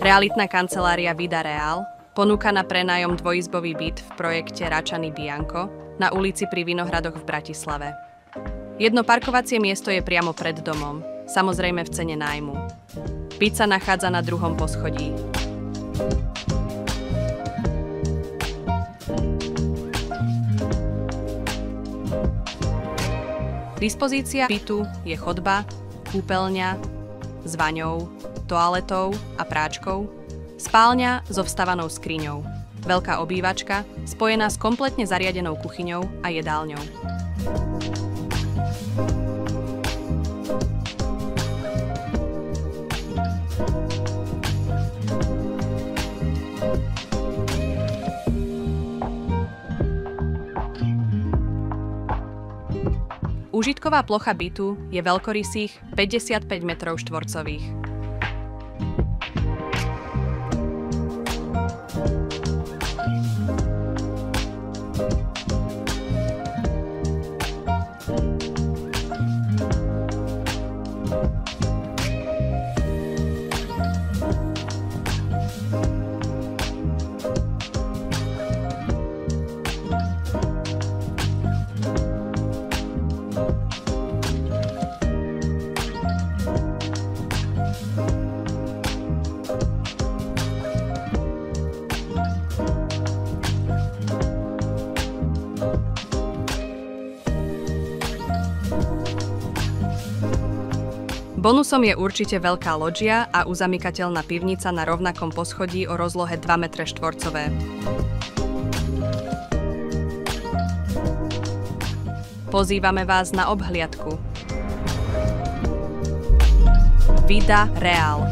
Realitná kancelária Vida Real ponúka na prenájom dvojizbový byt v projekte Račany Bianco na ulici Pri Vinohradoch v Bratislave. Jedno parkovacie miesto je priamo pred domom, samozrejme v cene nájmu. Byt sa nachádza na 2. poschodí. Dispozícia bytu je chodba, kúpeľňa s vaňou, toaletou a práčkou, spálňa so vstavanou skriňou, veľká obývačka spojená s kompletne zariadenou kuchyňou a jedálňou. Užitková plocha bytu je veľkorysých 55 m². Bonusom je určite veľká loďia a uzamykateľná pivnica na rovnakom poschodí o rozlohe 2 m². Pozývame vás na obhliadku. Vida Real.